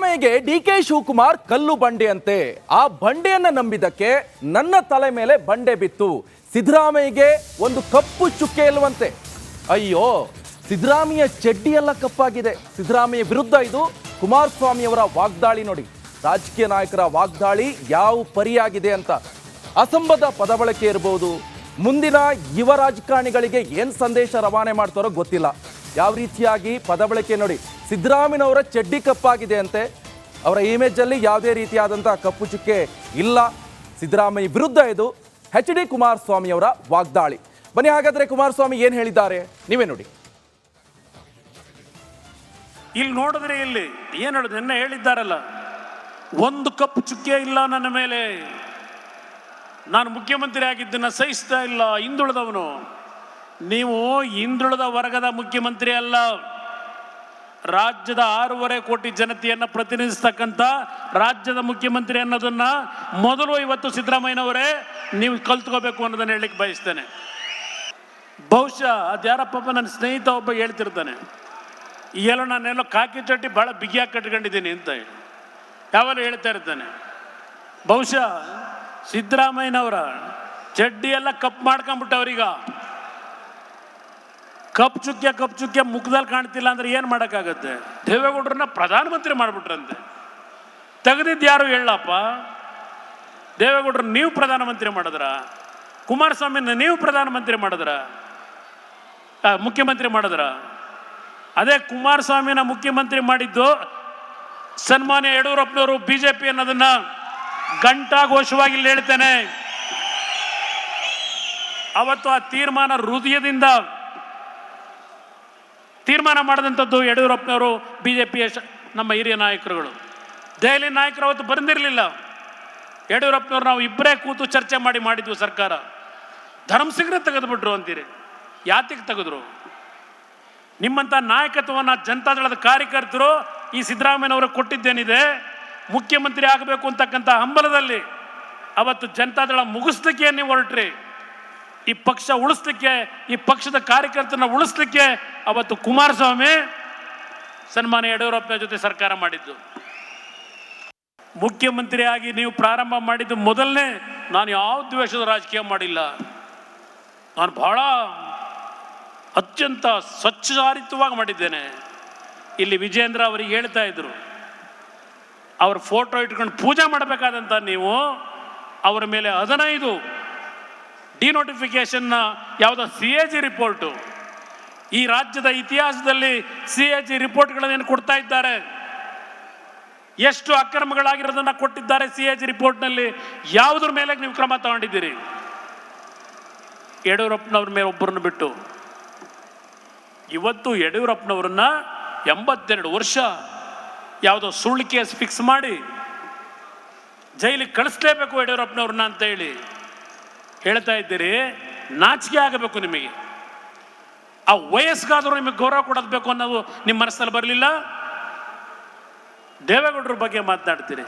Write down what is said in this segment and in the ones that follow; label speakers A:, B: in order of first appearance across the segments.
A: ಸಿದ್ದರಾಮಯ್ಯಗೆ ಡಿ.ಕೆ. ಶಿವಕುಮಾರ್ ಕಲ್ಲು ಬಂಡೆಯಂತೆ. ಆ ಬಂಡೆಯನ್ನ ನಂಬಿದಕ್ಕೆ ನನ್ನ ತಲೆ ಮೇಲೆ ಬಂಡೆ ಬಿತ್ತು. ಸಿದ್ದರಾಮಯ್ಯಗೆ ಒಂದು ಕಪ್ಪು ಚುಕ್ಕೆ ಇಲ್ವಂತೆ. ಅಯ್ಯೋ, ಸಿದ್ದರಾಮಯ್ಯ ಚಡ್ಡಿಯೆಲ್ಲ ಕಪ್ಪಾಗಿದೆ. ಸಿದ್ದರಾಮಯ್ಯ ವಿರುದ್ಧ ಇದು ಕುಮಾರಸ್ವಾಮಿ ಅವರ ವಾಗ್ದಾಳಿ ನೋಡಿ. ರಾಜಕೀಯ ನಾಯಕರ ವಾಗ್ದಾಳಿ ಯಾವ ಪರಿಯಾಗಿದೆ ಅಂತ. ಅಸಂಬದ್ಧ ಪದ ಬಳಕೆ ಇರಬಹುದು. ಮುಂದಿನ ಯುವ ರಾಜಕಾರಣಿಗಳಿಗೆ ಏನು ಸಂದೇಶ ರವಾನೆ ಮಾಡ್ತಾರೋ ಗೊತ್ತಿಲ್ಲ. ಯಾವ ರೀತಿಯಾಗಿ ಪದ ಬಳಕೆ ನೋಡಿ. ಸಿದ್ದರಾಮಯ್ಯನವರ ಚಡ್ಡಿ ಕಪ್ಪಾಗಿದೆ ಅಂತೆ. ಅವರ ಇಮೇಜಲ್ಲಿ ಯಾವುದೇ ರೀತಿಯಾದಂಥ ಕಪ್ಪು ಚುಕ್ಕೆ ಇಲ್ಲ. ಸಿದ್ದರಾಮಯ್ಯ ವಿರುದ್ಧ ಇದು ಎಚ್.ಡಿ. ಕುಮಾರಸ್ವಾಮಿ ಅವರ ವಾಗ್ದಾಳಿ. ಬನ್ನಿ ಹಾಗಾದ್ರೆ ಕುಮಾರಸ್ವಾಮಿ ಏನು ಹೇಳಿದ್ದಾರೆ ನೀವೇ ನೋಡಿ.
B: ಇಲ್ಲಿ ನೋಡಿದ್ರೆ ಇಲ್ಲಿ ಏನು ಹೇಳೋದು, ನಿನ್ನೆ ಹೇಳಿದ್ದಾರಲ್ಲ, ಒಂದು ಕಪ್ಪು ಚುಕ್ಕೆ ಇಲ್ಲ ನನ್ನ ಮೇಲೆ, ನಾನು ಮುಖ್ಯಮಂತ್ರಿ ಆಗಿದ್ದನ್ನ ಸಹಿಸ್ತಾ ಇಲ್ಲ, ಹಿಂದುಳಿದವನು. ನೀವು ಹಿಂದುಳಿದ ವರ್ಗದ ಮುಖ್ಯಮಂತ್ರಿ ಅಲ್ಲ, ರಾಜ್ಯದ 6.5 ಕೋಟಿ ಜನತೆಯನ್ನು ಪ್ರತಿನಿಧಿಸ್ತಕ್ಕಂಥ ರಾಜ್ಯದ ಮುಖ್ಯಮಂತ್ರಿ ಅನ್ನೋದನ್ನ ಮೊದಲು ಇವತ್ತು ಸಿದ್ದರಾಮಯ್ಯನವರೇ ನೀವು ಕಲ್ತ್ಕೋಬೇಕು ಅನ್ನೋದನ್ನ ಹೇಳಲಿಕ್ಕೆ ಬಯಸ್ತೇನೆ. ಬಹುಶಃ ಅದ್ಯಾರಪ್ಪ ನನ್ನ ಸ್ನೇಹಿತ ಒಬ್ಬ ಹೇಳ್ತಿರ್ತಾನೆ, ಈಗೆಲ್ಲ ನಾನೆಲ್ಲೋ ಕಾಕಿ ಚಟ್ಟಿ ಭಾಳ ಬಿಗಿಯಾಗಿ ಕಟ್ಕೊಂಡಿದ್ದೀನಿ ಅಂತ ಹೇಳಿ ಯಾವಾಗಲೂ ಹೇಳ್ತಾ ಇರ್ತಾನೆ. ಬಹುಶಃ ಸಿದ್ದರಾಮಯ್ಯನವರ ಚಡ್ಡಿ ಎಲ್ಲ ಕಪ್ ಮಾಡ್ಕೊಂಡ್ಬಿಟ್ಟವ್ರೀಗ. ಕಪ್ ಚುಕ್ಕೆ ಮುಖದಲ್ಲಿ ಕಾಣ್ತಿಲ್ಲ ಅಂದ್ರೆ ಏನು ಮಾಡೋಕ್ಕಾಗತ್ತೆ? ದೇವೇಗೌಡರನ್ನ ಪ್ರಧಾನಮಂತ್ರಿ ಮಾಡಿಬಿಟ್ರಂತೆ. ತೆಗೆದಿದ್ದು ಯಾರು ಹೇಳಪ್ಪ? ದೇವೇಗೌಡರು ನೀವು ಪ್ರಧಾನಮಂತ್ರಿ ಮಾಡಿದ್ರ, ಕುಮಾರಸ್ವಾಮಿನ ನೀವು ಪ್ರಧಾನಮಂತ್ರಿ ಮಾಡಿದ್ರ, ಮುಖ್ಯಮಂತ್ರಿ ಮಾಡಿದ್ರ? ಅದೇ ಕುಮಾರಸ್ವಾಮಿನ ಮುಖ್ಯಮಂತ್ರಿ ಮಾಡಿದ್ದು ಸನ್ಮಾನ್ಯ ಯಡಿಯೂರಪ್ಪನವರು ಬಿಜೆಪಿ ಅನ್ನೋದನ್ನ ಘಂಟಾಘೋಷವಾಗಿ ಇಲ್ಲಿ ಹೇಳ್ತೇನೆ. ಅವತ್ತು ಆ ತೀರ್ಮಾನ ಹೃದಯದಿಂದ ತೀರ್ಮಾನ ಮಾಡಿದಂಥದ್ದು ಯಡಿಯೂರಪ್ಪನವರು, ಬಿಜೆಪಿಯ ನಮ್ಮ ಹಿರಿಯ ನಾಯಕರುಗಳು. ದೆಹಲಿ ನಾಯಕರು ಅವತ್ತು ಬಂದಿರಲಿಲ್ಲ. ಯಡಿಯೂರಪ್ಪನವರು ನಾವು ಇಬ್ಬರೇ ಕೂತು ಚರ್ಚೆ ಮಾಡಿದ್ವು ಸರ್ಕಾರ. ಧರ್ಮಸಿಂಗ್ರೆ ತೆಗೆದುಬಿಟ್ರು ಅಂತೀರಿ. ಯಾತಿಗೆ ತೆಗೆದ್ರು? ನಿಮ್ಮಂಥ ನಾಯಕತ್ವವನ್ನು ಜನತಾದಳದ ಕಾರ್ಯಕರ್ತರು ಈ ಸಿದ್ದರಾಮಯ್ಯನವರು ಕೊಟ್ಟಿದ್ದೇನಿದೆ, ಮುಖ್ಯಮಂತ್ರಿ ಆಗಬೇಕು ಅಂತಕ್ಕಂಥ ಹಂಬಲದಲ್ಲಿ ಅವತ್ತು ಜನತಾದಳ ಮುಗಿಸ್ಲಿಕ್ಕೆ ನೀವು ಹೊರಟ್ರಿ. ಈ ಪಕ್ಷ ಉಳಿಸ್ಲಿಕ್ಕೆ, ಈ ಪಕ್ಷದ ಕಾರ್ಯಕರ್ತರನ್ನ ಉಳಿಸ್ಲಿಕ್ಕೆ ಅವತ್ತು ಕುಮಾರಸ್ವಾಮಿ ಸನ್ಮಾನ್ಯ ಯಡಿಯೂರಪ್ಪನ ಜೊತೆ ಸರ್ಕಾರ ಮಾಡಿದ್ದು. ಮುಖ್ಯಮಂತ್ರಿಯಾಗಿ ನೀವು ಪ್ರಾರಂಭ ಮಾಡಿದ್ದು ಮೊದಲನೇ, ನಾನು ಯಾವ ದ್ವೇಷದ ರಾಜಕೀಯ ಮಾಡಿಲ್ಲ. ನಾನು ಬಹಳ ಅತ್ಯಂತ ಸ್ವಚ್ಛಚಾರಿತವಾಗಿ ಮಾಡಿದ್ದೇನೆ. ಇಲ್ಲಿ ವಿಜೇಂದ್ರ ಅವರಿಗೆ ಹೇಳ್ತಾ ಇದ್ರು, ಅವ್ರ ಫೋಟೋ ಇಟ್ಕೊಂಡು ಪೂಜೆ ಮಾಡಬೇಕಾದಂಥ ನೀವು ಅವರ ಮೇಲೆ 15 ಡಿನೋಟಿಫಿಕೇಶನ್ನ ಯಾವುದೋ CAG ರಿಪೋರ್ಟು, ಈ ರಾಜ್ಯದ ಇತಿಹಾಸದಲ್ಲಿ CAG ರಿಪೋರ್ಟ್ಗಳನ್ನೇನು ಕೊಡ್ತಾ ಇದ್ದಾರೆ, ಎಷ್ಟು ಅಕ್ರಮಗಳಾಗಿರೋದನ್ನ ಕೊಟ್ಟಿದ್ದಾರೆ CAG ರಿಪೋರ್ಟ್ನಲ್ಲಿ. ಯಾವುದ್ರ ಮೇಲೆ ನೀವು ಕ್ರಮ ತಗೊಂಡಿದ್ದೀರಿ? ಯಡಿಯೂರಪ್ಪನವ್ರ ಮೇಲೆ ಒಬ್ಬರನ್ನು ಬಿಟ್ಟು. ಇವತ್ತು ಯಡಿಯೂರಪ್ಪನವ್ರನ್ನ 82 ವರ್ಷ ಯಾವುದೋ ಸುಳ್ಳು ಕೇಸ್ ಫಿಕ್ಸ್ ಮಾಡಿ ಜೈಲಿಗೆ ಕಳಿಸ್ಲೇಬೇಕು ಯಡಿಯೂರಪ್ಪನವ್ರನ್ನ ಅಂತ ಹೇಳಿ ಹೇಳ್ತಾ ಇದ್ದೀರಿ. ನಾಚಿಕೆ ಆಗಬೇಕು ನಿಮಗೆ. ಆ ವಯಸ್ಸಿಗಾದರೂ ನಿಮಗೆ ಗೌರವ ಕೊಡೋದು ಬೇಕು ಅನ್ನೋದು ನಿಮ್ಮ ಮನಸ್ಸಲ್ಲಿ ಬರಲಿಲ್ಲ. ದೇವೇಗೌಡರ ಬಗ್ಗೆ ಮಾತನಾಡ್ತೀರಿ.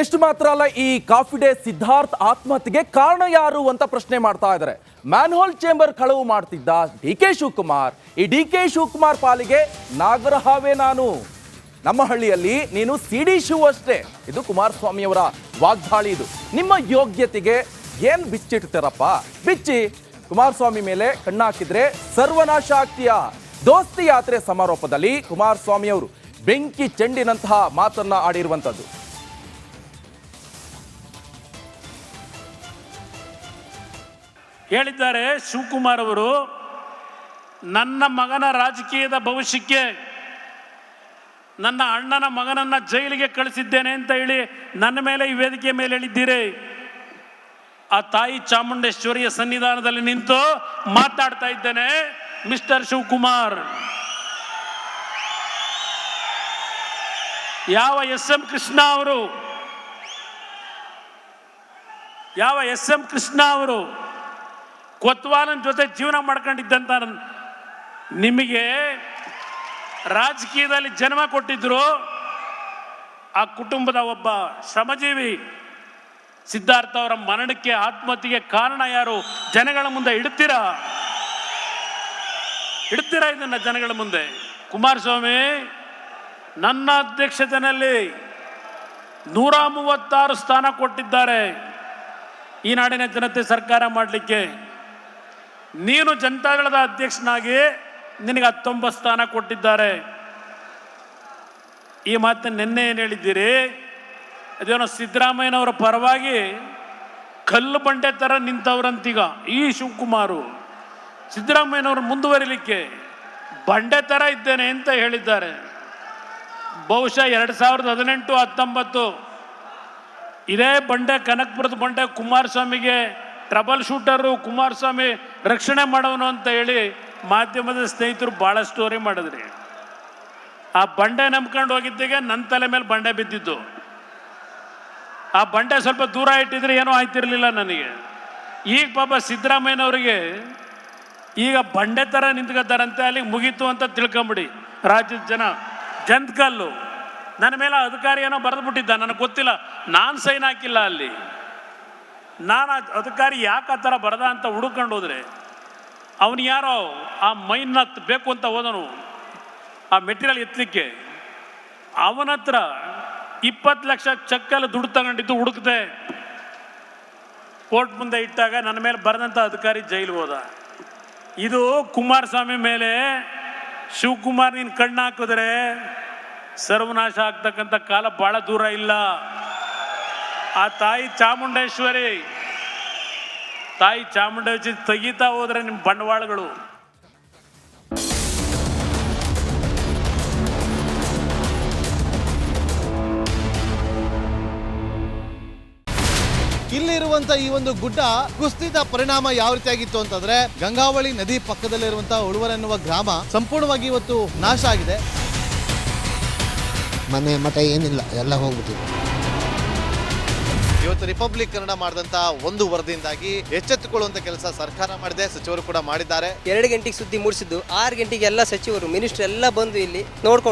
A: ಎಷ್ಟು ಮಾತ್ರ ಅಲ್ಲ, ಈ ಕಾಫಿ ಡೇ ಸಿದ್ಧಾರ್ಥ್ ಆತ್ಮಹತ್ಯೆಗೆ ಕಾರಣ ಯಾರು ಅಂತ ಪ್ರಶ್ನೆ ಮಾಡ್ತಾ ಇದ್ದಾರೆ. ಮ್ಯಾನ್ಹೋಲ್ ಚೇಂಬರ್ ಕಳವು ಮಾಡ್ತಿದ್ದ ಡಿ.ಕೆ. ಶಿವಕುಮಾರ್. ಈ ಡಿ.ಕೆ. ಶಿವಕುಮಾರ್ ಪಾಲಿಗೆ ನಾಗರಹಾವೇ ನಾನು, ನಮ್ಮ ಹಳ್ಳಿಯಲ್ಲಿ ನೀನು CD ಶಿವ ಅಷ್ಟೇ. ಇದು ಕುಮಾರಸ್ವಾಮಿ ಅವರ ವಾಗ್ದಾಳಿ. ಇದು ನಿಮ್ಮ ಯೋಗ್ಯತೆಗೆ ಏನ್ ಬಿಚ್ಚಿಡ್ತಾರಪ್ಪ? ಬಿಚ್ಚಿ ಕುಮಾರಸ್ವಾಮಿ ಮೇಲೆ ಕಣ್ಣಾಕಿದ್ರೆ ಸರ್ವನಾಶ ಆಗ್ತೀಯ. ದೋಸ್ತಿ ಯಾತ್ರೆ ಸಮಾರೋಪದಲ್ಲಿ ಕುಮಾರಸ್ವಾಮಿ ಅವರು ಬೆಂಕಿ ಚೆಂಡಿನಂತಹ ಮಾತನ್ನ ಆಡಿರುವಂತದ್ದು.
B: ಹೇಳಿದ್ದಾರೆ ಶಿವಕುಮಾರ್ ಅವರು, ನನ್ನ ಮಗನ ರಾಜಕೀಯದ ಭವಿಷ್ಯಕ್ಕೆ ನನ್ನ ಅಣ್ಣನ ಮಗನನ್ನ ಜೈಲಿಗೆ ಕಳಿಸಿದ್ದೇನೆ ಅಂತ ಹೇಳಿ ನನ್ನ ಮೇಲೆ ಈ ವೇದಿಕೆ ಮೇಲೆ ಹೇಳಿದ್ದೀರಿ. ಆ ತಾಯಿ ಚಾಮುಂಡೇಶ್ವರಿಯ ಸನ್ನಿಧಾನದಲ್ಲಿ ನಿಂತು ಮಾತಾಡ್ತಾ ಇದ್ದೇನೆ. ಮಿಸ್ಟರ್ ಶಿವಕುಮಾರ್, ಯಾವ ಎಸ್.ಎಂ. ಕೃಷ್ಣ ಅವರು ಕೊತ್ವಾಲನ್ ಜೊತೆ ಜೀವನ ಮಾಡ್ಕೊಂಡಿದ್ದಂತ ನಿಮಗೆ ರಾಜಕೀಯದಲ್ಲಿ ಜನ್ಮ ಕೊಟ್ಟಿದ್ರು. ಆ ಕುಟುಂಬದ ಒಬ್ಬ ಶ್ರಮಜೀವಿ ಸಿದ್ಧಾರ್ಥ ಅವರ ಮರಣಕ್ಕೆ, ಆತ್ಮಹತ್ಯೆಗೆ ಕಾರಣ ಯಾರು? ಜನಗಳ ಮುಂದೆ ಇಡ್ತೀರಾ ಇದನ್ನ ಜನಗಳ ಮುಂದೆ? ಕುಮಾರಸ್ವಾಮಿ, ನನ್ನ ಅಧ್ಯಕ್ಷತೆಯಲ್ಲಿ 136 ಸ್ಥಾನ ಕೊಟ್ಟಿದ್ದಾರೆ ಈ ನಾಡಿನ ಜನತೆ ಸರ್ಕಾರ ಮಾಡಲಿಕ್ಕೆ. ನೀನು ಜನತಾದಳದ ಅಧ್ಯಕ್ಷನಾಗಿ ನಿನಗೆ 19 ಸ್ಥಾನ ಕೊಟ್ಟಿದ್ದಾರೆ. ಈ ಮಾತನ್ನು ನಿನ್ನೆ ಏನು ಹೇಳಿದ್ದೀರಿ? ಅದೇನೋ ಸಿದ್ದರಾಮಯ್ಯನವರ ಪರವಾಗಿ ಕಲ್ಲು ಬಂಡೆ ಥರ ನಿಂತವ್ರಂತೀಗ ಈ ಶಿವಕುಮಾರು ಸಿದ್ದರಾಮಯ್ಯನವರು ಮುಂದುವರಿಲಿಕ್ಕೆ ಬಂಡೆ ಥರ ಇದ್ದೇನೆ ಅಂತ ಹೇಳಿದ್ದಾರೆ. ಬಹುಶಃ 2018-19 ಇದೇ ಬಂಡೆ, ಕನಕಪುರದ ಬಂಡೆ ಕುಮಾರಸ್ವಾಮಿಗೆ ಟ್ರಬಲ್ ಶೂಟರು, ಕುಮಾರಸ್ವಾಮಿ ರಕ್ಷಣೆ ಮಾಡೋನು ಅಂತ ಹೇಳಿ ಮಾಧ್ಯಮದ ಸ್ನೇಹಿತರು ಭಾಳ ಸ್ಟೋರಿ ಮಾಡಿದ್ರಿ. ಆ ಬಂಡೆ ನಂಬ್ಕೊಂಡು ಹೋಗಿದ್ದಿಗೆ ನನ್ನ ತಲೆ ಮೇಲೆ ಬಂಡೆ ಬಿದ್ದಿದ್ದು. ಆ ಬಂಡೆ ಸ್ವಲ್ಪ ದೂರ ಇಟ್ಟಿದ್ರೆ ಏನೂ ಆಯ್ತಿರ್ಲಿಲ್ಲ ನನಗೆ. ಈಗ ಪಾಪ ಸಿದ್ದರಾಮಯ್ಯನವರಿಗೆ ಈಗ ಬಂಡೆ ಥರ ನಿಂತ್ಕೊತಾರಂತೆ, ಅಲ್ಲಿಗೆ ಮುಗೀತು ಅಂತ ತಿಳ್ಕೊಂಬಿಡಿ ರಾಜ್ಯದ ಜನ. ಜಂತ್ಕಲ್ಲು ನನ್ನ ಮೇಲೆ ಅಧಿಕಾರಿ ಏನೋ ಬರೆದ್ಬಿಟ್ಟಿದ್ದ, ನನಗೆ ಗೊತ್ತಿಲ್ಲ, ನಾನು ಸೈನ್ ಹಾಕಿಲ್ಲ ಅಲ್ಲಿ. ನಾನು ಅಧಿಕಾರಿ ಯಾಕೆ ಆ ಥರ ಬರದ ಅಂತ ಹುಡುಕೊಂಡು ಹೋದ್ರೆ ಅವನು ಯಾರೋ ಆ ಮೈನ್ನ ಬೇಕು ಅಂತ ಹೋದನು ಆ ಮೆಟೀರಿಯಲ್ ಎತ್ತಲಿಕ್ಕೆ. ಅವನ ಹತ್ರ 20 ಲಕ್ಷ ಚೆಕ್ಕಲ್ಲಿ ದುಡ್ಡು ತಗೊಂಡಿದ್ದು ಹುಡುಕ್ದೆ. ಕೋರ್ಟ್ ಮುಂದೆ ಇಟ್ಟಾಗ ನನ್ನ ಮೇಲೆ ಬರೆದಂಥ ಅಧಿಕಾರಿ ಜೈಲಿಗೆ ಹೋದ. ಇದು ಕುಮಾರಸ್ವಾಮಿ ಮೇಲೆ ಶಿವಕುಮಾರ್ ನೀನು ಕಣ್ಣು ಹಾಕಿದ್ರೆ ಸರ್ವನಾಶ ಆಗ್ತಕ್ಕಂಥ ಕಾಲ ಭಾಳ ದೂರ ಇಲ್ಲ. ಆ ತಾಯಿ ಚಾಮುಂಡೇಶ್ವರಿ ತೆಗಿತಾ ಹೋದ್ರೆ ನಿಮ್ಮ ಬಂಡವಾಳಗಳು.
C: ಇಲ್ಲಿರುವಂತ ಈ ಒಂದು ಗುಡ್ಡ ಕುಸಿದ ಪರಿಣಾಮ ಯಾವ ರೀತಿಯಾಗಿತ್ತು ಅಂತಂದ್ರೆ ಗಂಗಾವಳಿ ನದಿ ಪಕ್ಕದಲ್ಲಿರುವಂತಹ ಉಳುವರ ಎನ್ನುವ ಗ್ರಾಮ ಸಂಪೂರ್ಣವಾಗಿ ಇವತ್ತು ನಾಶ ಆಗಿದೆ.
D: ಮನೆ ಮಠ ಏನಿಲ್ಲ, ಎಲ್ಲ ಹೋಗ್ಬಿಟ್ಟಿದೆ.
C: ಇವತ್ತು ರಿಪಬ್ಲಿಕ್ ಕನ್ನಡ ಮಾಡಿದಂತಹ ಒಂದು ವರದಿಯಿಂದಾಗಿ ಎಚ್ಚೆತ್ತುಕೊಳ್ಳುವಂತ ಕೆಲಸ ಸರ್ಕಾರ ಮಾಡಿದೆ, ಸಚಿವರು ಕೂಡ ಮಾಡಿದ್ದಾರೆ.
E: 2 ಗಂಟೆಗೆ ಸುದ್ದಿ ಮೂಡಿಸಿದ್ದು 6 ಗಂಟೆಗೆ ಎಲ್ಲ ಸಚಿವರು ಮಿನಿಸ್ಟರ್ ಎಲ್ಲ ಬಂದು ಇಲ್ಲಿ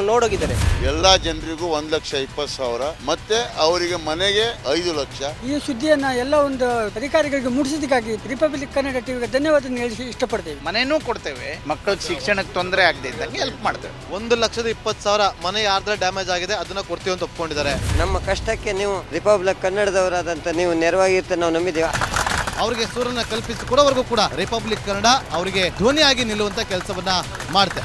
E: ನೋಡೋಗಿದ್ದಾರೆ.
F: ಎಲ್ಲಾ ಜನರಿಗೂ 1,20,000 ಮತ್ತೆ ಅವರಿಗೆ ಮನೆಗೆ 5 ಲಕ್ಷ.
G: ಈ ಸುದ್ದಿಯನ್ನ ಎಲ್ಲ ಒಂದು ಅಧಿಕಾರಿಗಳಿಗೆ ಮುಡಿಸಿದ್ದಕ್ಕಾಗಿ ರಿಪಬ್ಲಿಕ್ ಕನ್ನಡ ಟಿವಿಗೆ ಧನ್ಯವಾದ ಹೇಳಿ ಇಷ್ಟಪಡ್ತೇವೆ.
H: ಮನೆನೂ ಕೊಡ್ತೇವೆ, ಮಕ್ಕಳ ಶಿಕ್ಷಣಕ್ಕೆ ತೊಂದರೆ ಆಗದೆ ಇದ್ದಂಗೆ ಹೆಲ್ಪ್ ಮಾಡ್ತೇವೆ.
C: 1,20,000 ಮನೆ ಯಾರ್ದ್ರ ಡ್ಯಾಮೇಜ್ ಆಗಿದೆ ಅದನ್ನ ಕೊಡ್ತೀವಿ ಅಂತ ಒಪ್ಕೊಂಡಿದ್ದಾರೆ.
E: ನಮ್ಮ ಕಷ್ಟಕ್ಕೆ ನೀವು ರಿಪಬ್ಲಿಕ್ ಕನ್ನಡದವರಾದಂತ ನೀವು ನೆರವಾಗಿರ್ತಾರೆ ನಾವು ನಂಬಿದ್ದೇವೆ.
C: ಅವರಿಗೆ ಸೂರನ್ನ ಕಲ್ಪಿಸಿಕೊಡೋವರೆಗೂ ಕೂಡ ರಿಪಬ್ಲಿಕ್ ಕನ್ನಡ ಅವರಿಗೆ ಧ್ವನಿಯಾಗಿ ನಿಲ್ಲುವಂತ ಕೆಲಸವನ್ನ ಮಾಡುತ್ತೆ.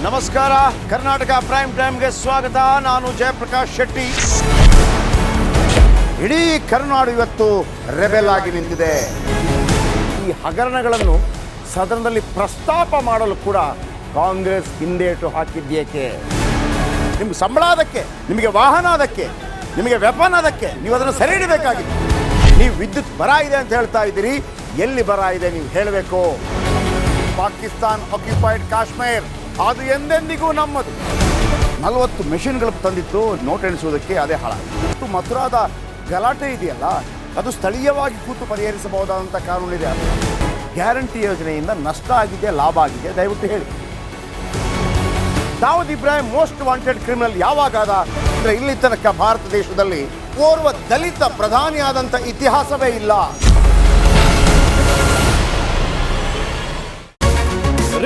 I: ನಮಸ್ಕಾರ, ಕರ್ನಾಟಕ ಪ್ರೈಮ್ ಟೈಮ್ಗೆ ಸ್ವಾಗತ. ನಾನು ಜಯಪ್ರಕಾಶ್ ಶೆಟ್ಟಿ. ಇಡೀ ಕರ್ನಾಡು ಇವತ್ತು ರೆಬೆಲ್ ಆಗಿ ನಿಂತಿದೆ. ಈ ಹಗರಣಗಳನ್ನು ಸದನದಲ್ಲಿ ಪ್ರಸ್ತಾಪ ಮಾಡಲು ಕೂಡ ಕಾಂಗ್ರೆಸ್ ಹಿಂದೇಟು ಹಾಕಿದ್ದೇಕೆ? ನಿಮ್ಗೆ ಸಂಬಳ ಅದಕ್ಕೆ, ನಿಮಗೆ ವಾಹನ ಅದಕ್ಕೆ, ನಿಮಗೆ ವೆಪನ್ ಅದಕ್ಕೆ, ನೀವು ಅದನ್ನು ಸೆರೆ ಹಿಡಬೇಕಾಗಿತ್ತು. ನೀವು ವಿದ್ಯುತ್ ಬರ ಇದೆ ಅಂತ ಹೇಳ್ತಾ ಇದ್ದೀರಿ, ಎಲ್ಲಿ ಬರ ಇದೆ ನೀವು ಹೇಳಬೇಕು. ಪಾಕಿಸ್ತಾನ್ ಆಕ್ಯುಪೈಡ್ ಕಾಶ್ಮೀರ್ ಅದು ಎಂದೆಂದಿಗೂ ನಮ್ಮದು. 40 ಮೆಷಿನ್ಗಳು ತಂದಿತ್ತು ನೋಟ್ ಎಣಿಸುವುದಕ್ಕೆ, ಅದೇ ಹಾಳಾಯಿತು. ಮಥುರಾದ ಗಲಾಟೆ ಇದೆಯಲ್ಲ, ಅದು ಸ್ಥಳೀಯವಾಗಿ ಕೂತು ಪರಿಹರಿಸಬಹುದಾದಂಥ ಕಾನೂನಿದೆ. ಗ್ಯಾರಂಟಿ ಯೋಜನೆಯಿಂದ ನಷ್ಟ ಆಗಿದೆ, ಲಾಭ ಆಗಿದೆ, ದಯವಿಟ್ಟು ಹೇಳಿ. Dawood Ibrahim most wanted criminal ಯಾವಾಗಾದ ಅಂದರೆ ಇಲ್ಲಿ ತನಕ ಭಾರತ ದೇಶದಲ್ಲಿ ಓರ್ವ ದಲಿತ ಪ್ರಧಾನಿಯಾದಂಥ ಇತಿಹಾಸವೇ ಇಲ್ಲ.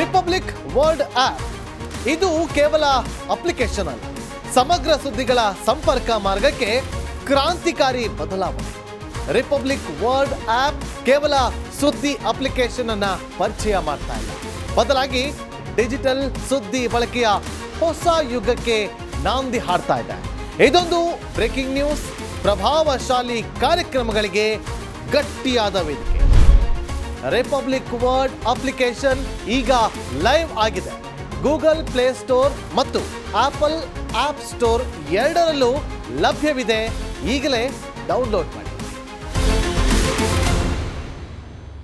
C: ರಿಪಬ್ಲಿಕ್ ವರ್ಲ್ಡ್ ಆಪ್ ಇದು ಕೇವಲ ಅಪ್ಲಿಕೇಶನ್ ಅಲ್ಲ, ಸಮಗ್ರ ಸುದ್ದಿಗಳ ಸಂಪರ್ಕ ಮಾರ್ಗಕ್ಕೆ ಕ್ರಾಂತಿಕಾರಿ ಬದಲಾವಣೆ. ರಿಪಬ್ಲಿಕ್ ವರ್ಲ್ಡ್ ಆಪ್ ಕೇವಲ ಸುದ್ದಿ ಅಪ್ಲಿಕೇಶನ್ ಅನ್ನ ಪರಿಚಯ ಮಾಡ್ತಾ ಇಲ್ಲ, ಬದಲಾಗಿ ಡಿಜಿಟಲ್ ಸುದ್ದಿ ಬಳಕೆಯ ಹೊಸ ಯುಗಕ್ಕೆ ನಾಂದಿ ಹಾಡ್ತಾ ಇದೆ. ಇದೊಂದು ಬ್ರೇಕಿಂಗ್ ನ್ಯೂಸ್, ಪ್ರಭಾವಶಾಲಿ ಕಾರ್ಯಕ್ರಮಗಳಿಗೆ ಗಟ್ಟಿಯಾದ ವೇದಿಕೆ. ರಿಪಬ್ಲಿಕ್ ವರ್ಲ್ಡ್ ಅಪ್ಲಿಕೇಶನ್ ಈಗ ಲೈವ್ ಆಗಿದೆ. ಗೂಗಲ್ ಪ್ಲೇ ಸ್ಟೋರ್ ಮತ್ತು ಆಪಲ್ ಆಪ್ ಸ್ಟೋರ್ ಎರಡರಲ್ಲೂ ಲಭ್ಯವಿದೆ. ಈಗಲೇ ಡೌನ್ಲೋಡ್ ಮಾಡಿ.